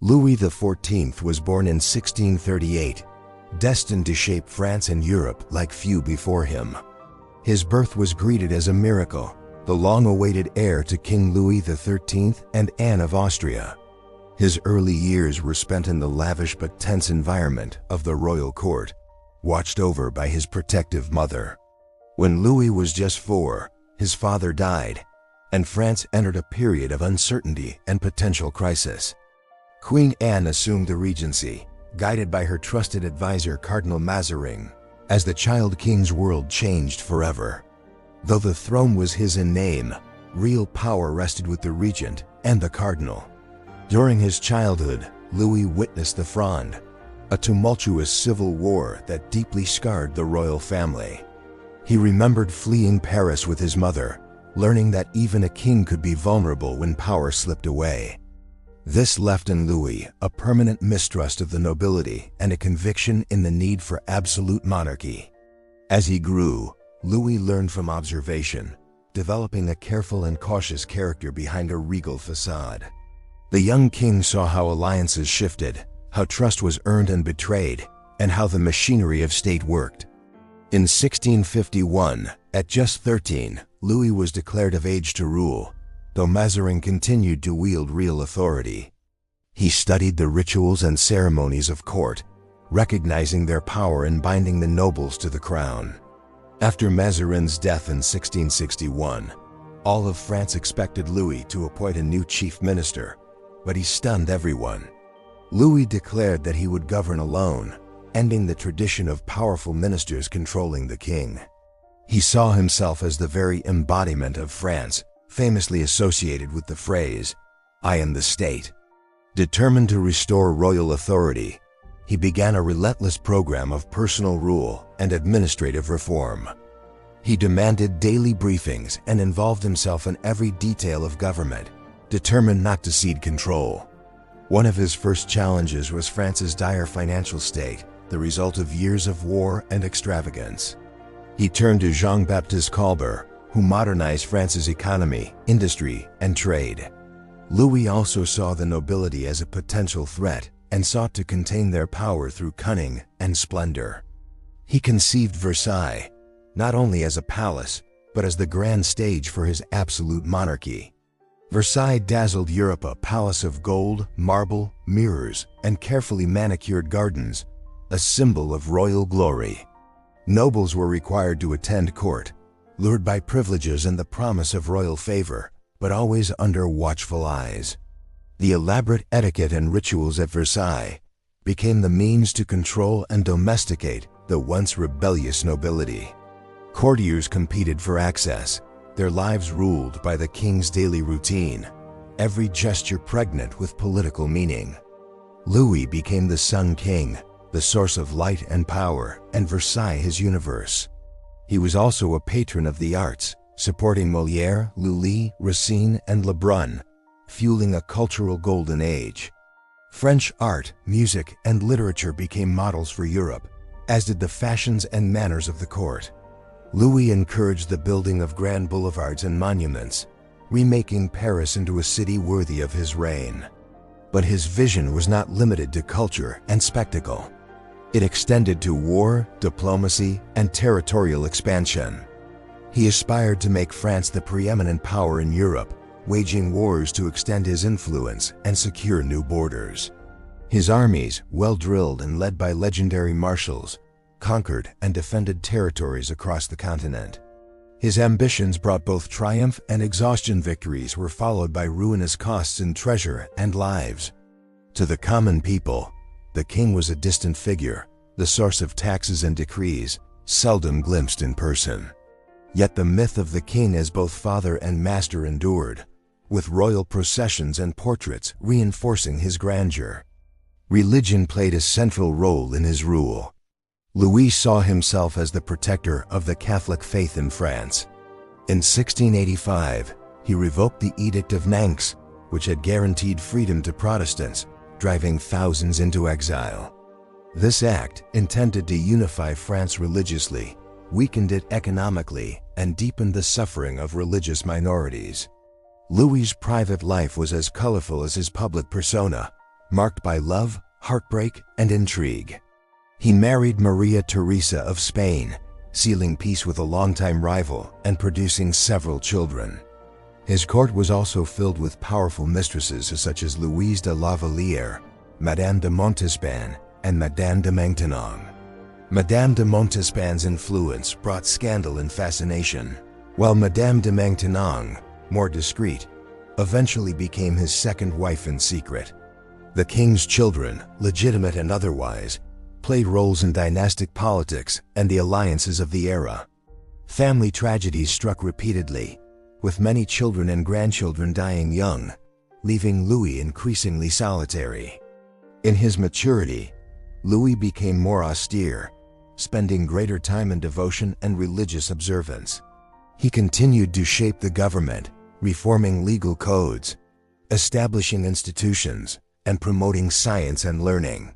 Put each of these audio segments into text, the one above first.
Louis XIV was born in 1638, destined to shape France and Europe like few before him. His birth was greeted as a miracle, the long-awaited heir to King Louis XIII and Anne of Austria. His early years were spent in the lavish but tense environment of the royal court, watched over by his protective mother. When Louis was just 4, his father died, and France entered a period of uncertainty and potential crisis. Queen Anne assumed the regency, guided by her trusted advisor Cardinal Mazarin, as the child king's world changed forever. Though the throne was his in name, real power rested with the regent and the cardinal. During his childhood, Louis witnessed the Fronde, a tumultuous civil war that deeply scarred the royal family. He remembered fleeing Paris with his mother, learning that even a king could be vulnerable when power slipped away. This left in Louis a permanent mistrust of the nobility and a conviction in the need for absolute monarchy. As he grew, Louis learned from observation, developing a careful and cautious character behind a regal facade. The young king saw how alliances shifted, how trust was earned and betrayed, and how the machinery of state worked. In 1651, at just 13, Louis was declared of age to rule, though Mazarin continued to wield real authority. He studied the rituals and ceremonies of court, recognizing their power in binding the nobles to the crown. After Mazarin's death in 1661, all of France expected Louis to appoint a new chief minister, but he stunned everyone. Louis declared that he would govern alone, ending the tradition of powerful ministers controlling the king. He saw himself as the very embodiment of France, famously associated with the phrase, "I am the state." Determined to restore royal authority, he began a relentless program of personal rule and administrative reform. He demanded daily briefings and involved himself in every detail of government, determined not to cede control. One of his first challenges was France's dire financial state, the result of years of war and extravagance. He turned to Jean-Baptiste Colbert, who modernized France's economy, industry, and trade. Louis also saw the nobility as a potential threat and sought to contain their power through cunning and splendor. He conceived Versailles not only as a palace, but as the grand stage for his absolute monarchy. Versailles dazzled Europe, a palace of gold, marble, mirrors, and carefully manicured gardens, a symbol of royal glory. Nobles were required to attend court, lured by privileges and the promise of royal favor, but always under watchful eyes. The elaborate etiquette and rituals at Versailles became the means to control and domesticate the once rebellious nobility. Courtiers competed for access, their lives ruled by the king's daily routine, every gesture pregnant with political meaning. Louis became the Sun King, the source of light and power, and Versailles his universe. He was also a patron of the arts, supporting Molière, Lully, Racine, and Lebrun, fueling a cultural golden age. French art, music, and literature became models for Europe, as did the fashions and manners of the court. Louis encouraged the building of grand boulevards and monuments, remaking Paris into a city worthy of his reign. But his vision was not limited to culture and spectacle. It extended to war, diplomacy, and territorial expansion. He aspired to make France the preeminent power in Europe, waging wars to extend his influence and secure new borders. His armies, well-drilled and led by legendary marshals, conquered and defended territories across the continent. His ambitions brought both triumph and exhaustion. Victories were followed by ruinous costs in treasure and lives. To the common people, the king was a distant figure, the source of taxes and decrees, seldom glimpsed in person. Yet the myth of the king as both father and master endured, with royal processions and portraits reinforcing his grandeur. Religion played a central role in his rule. Louis saw himself as the protector of the Catholic faith in France. In 1685, he revoked the Edict of Nantes, which had guaranteed freedom to Protestants, driving thousands into exile. This act, intended to unify France religiously, weakened it economically and deepened the suffering of religious minorities. Louis's private life was as colorful as his public persona, marked by love, heartbreak, and intrigue. He married Maria Theresa of Spain, sealing peace with a longtime rival and producing several children. His court was also filled with powerful mistresses such as Louise de la Vallière, Madame de Montespan, and Madame de Maintenon. Madame de Montespan's influence brought scandal and fascination, while Madame de Maintenon, more discreet, eventually became his second wife in secret. The king's children, legitimate and otherwise, played roles in dynastic politics and the alliances of the era. Family tragedies struck repeatedly, with many children and grandchildren dying young, leaving Louis increasingly solitary. In his maturity, Louis became more austere, spending greater time in devotion and religious observance. He continued to shape the government, reforming legal codes, establishing institutions, and promoting science and learning.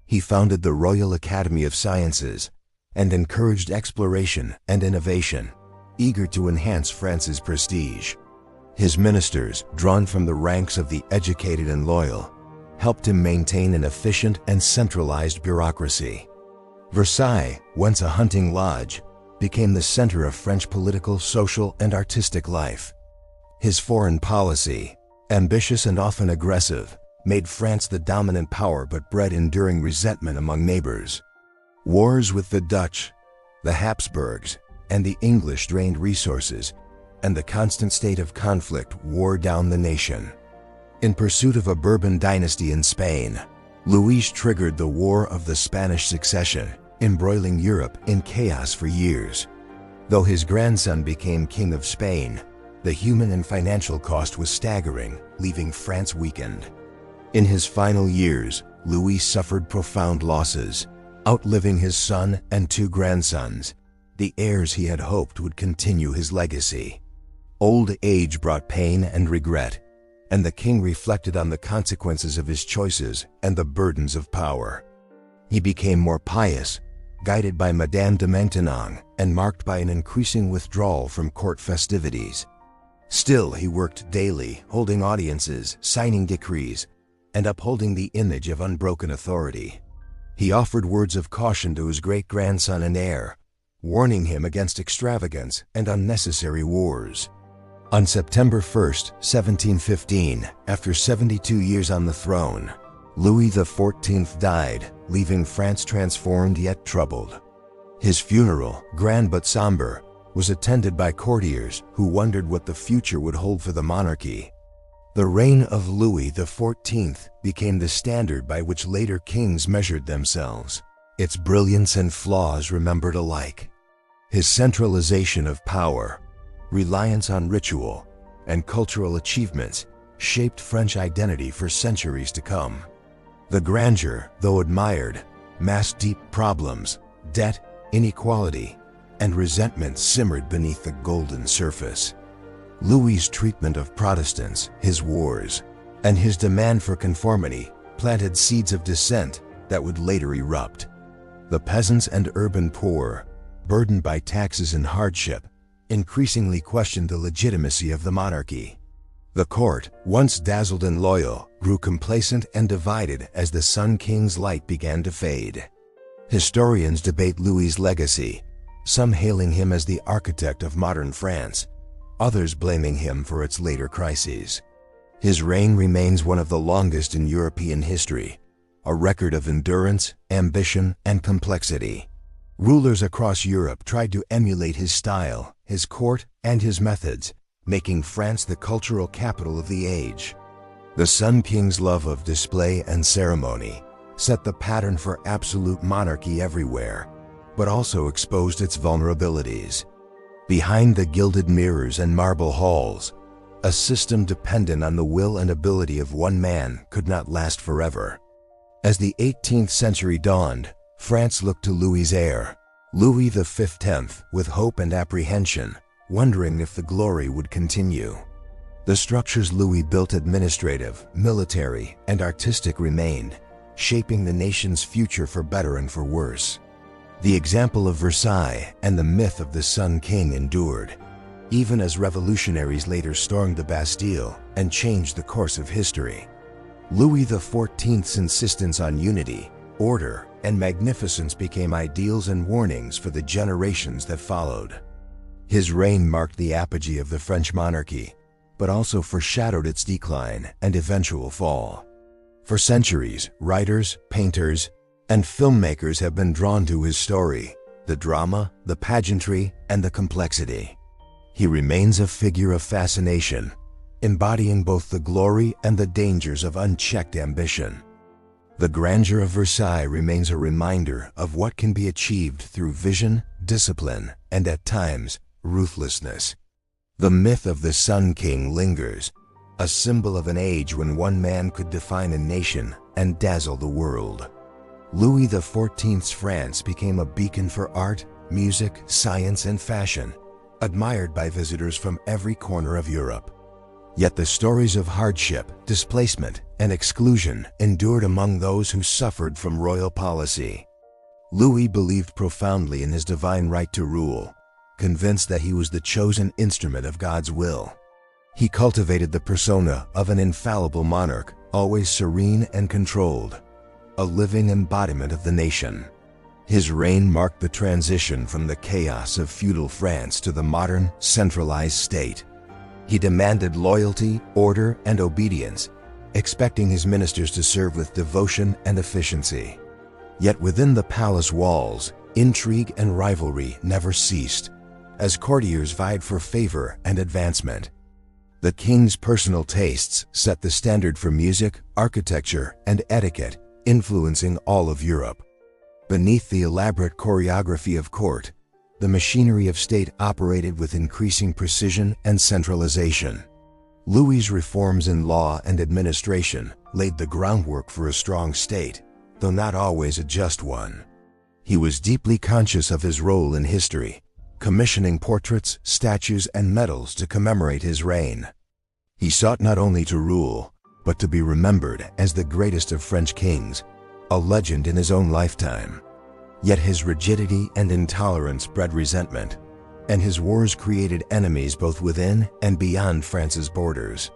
He founded the Royal Academy of Sciences and encouraged exploration and innovation, eager to enhance France's prestige. His ministers, drawn from the ranks of the educated and loyal, helped him maintain an efficient and centralized bureaucracy. Versailles, once a hunting lodge, became the center of French political, social, and artistic life. His foreign policy, ambitious and often aggressive, made France the dominant power but bred enduring resentment among neighbors. Wars with the Dutch, the Habsburgs, and the English drained resources, and the constant state of conflict wore down the nation. In pursuit of a Bourbon dynasty in Spain, Louis triggered the War of the Spanish Succession, embroiling Europe in chaos for years. Though his grandson became King of Spain, the human and financial cost was staggering, leaving France weakened. In his final years, Louis suffered profound losses, outliving his son and two grandsons, the heirs he had hoped would continue his legacy. Old age brought pain and regret, and the king reflected on the consequences of his choices and the burdens of power. He became more pious, guided by Madame de Maintenon, and marked by an increasing withdrawal from court festivities. Still, he worked daily, holding audiences, signing decrees, and upholding the image of unbroken authority. He offered words of caution to his great-grandson and heir, warning him against extravagance and unnecessary wars. On September 1, 1715, after 72 years on the throne, Louis XIV died, leaving France transformed yet troubled. His funeral, grand but somber, was attended by courtiers who wondered what the future would hold for the monarchy. The reign of Louis XIV became the standard by which later kings measured themselves, its brilliance and flaws remembered alike. His centralization of power, reliance on ritual, and cultural achievements shaped French identity for centuries to come. The grandeur, though admired, masked deep problems, debt, inequality, and resentment simmered beneath the golden surface. Louis's treatment of Protestants, his wars, and his demand for conformity planted seeds of dissent that would later erupt. The peasants and urban poor, burdened by taxes and hardship, increasingly questioned the legitimacy of the monarchy. The court, once dazzled and loyal, grew complacent and divided as the Sun King's light began to fade. Historians debate Louis's legacy, some hailing him as the architect of modern France, others blaming him for its later crises. His reign remains one of the longest in European history, a record of endurance, ambition, and complexity. Rulers across Europe tried to emulate his style, his court, and his methods, making France the cultural capital of the age. The Sun King's love of display and ceremony set the pattern for absolute monarchy everywhere, but also exposed its vulnerabilities. Behind the gilded mirrors and marble halls, a system dependent on the will and ability of one man could not last forever. As the 18th century dawned, France looked to Louis's heir, Louis XV, with hope and apprehension, wondering if the glory would continue. The structures Louis built, administrative, military, and artistic, remained, shaping the nation's future for better and for worse. The example of Versailles and the myth of the Sun King endured, even as revolutionaries later stormed the Bastille and changed the course of history. Louis XIV's insistence on unity, order, and magnificence became ideals and warnings for the generations that followed. His reign marked the apogee of the French monarchy, but also foreshadowed its decline and eventual fall. For centuries, writers, painters, and filmmakers have been drawn to his story, the drama, the pageantry, and the complexity. He remains a figure of fascination, embodying both the glory and the dangers of unchecked ambition. The grandeur of Versailles remains a reminder of what can be achieved through vision, discipline, and at times, ruthlessness. The myth of the Sun King lingers, a symbol of an age when one man could define a nation and dazzle the world. Louis XIV's France became a beacon for art, music, science, and fashion, admired by visitors from every corner of Europe. Yet the stories of hardship, displacement, and exclusion endured among those who suffered from royal policy. Louis believed profoundly in his divine right to rule, convinced that he was the chosen instrument of God's will. He cultivated the persona of an infallible monarch, always serene and controlled, a living embodiment of the nation. His reign marked the transition from the chaos of feudal France to the modern, centralized state. He demanded loyalty, order, and obedience, expecting his ministers to serve with devotion and efficiency. Yet within the palace walls, intrigue and rivalry never ceased, as courtiers vied for favor and advancement. The king's personal tastes set the standard for music, architecture, and etiquette, influencing all of Europe. Beneath the elaborate choreography of court, the machinery of state operated with increasing precision and centralization. Louis's reforms in law and administration laid the groundwork for a strong state, though not always a just one. He was deeply conscious of his role in history, commissioning portraits, statues, and medals to commemorate his reign. He sought not only to rule, but to be remembered as the greatest of French kings, a legend in his own lifetime. Yet his rigidity and intolerance bred resentment, and his wars created enemies both within and beyond France's borders.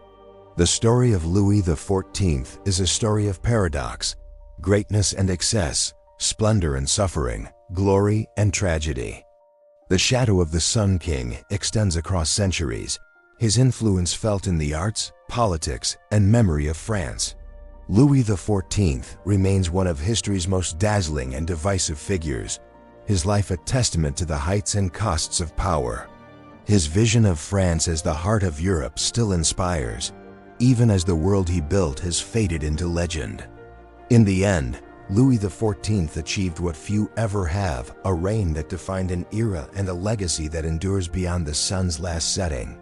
The story of Louis XIV is a story of paradox, greatness and excess, splendor and suffering, glory and tragedy. The shadow of the Sun King extends across centuries, his influence felt in the arts, politics, and memory of France. Louis XIV remains one of history's most dazzling and divisive figures, his life a testament to the heights and costs of power. His vision of France as the heart of Europe still inspires, even as the world he built has faded into legend. In the end, Louis XIV achieved what few ever have, a reign that defined an era and a legacy that endures beyond the sun's last setting.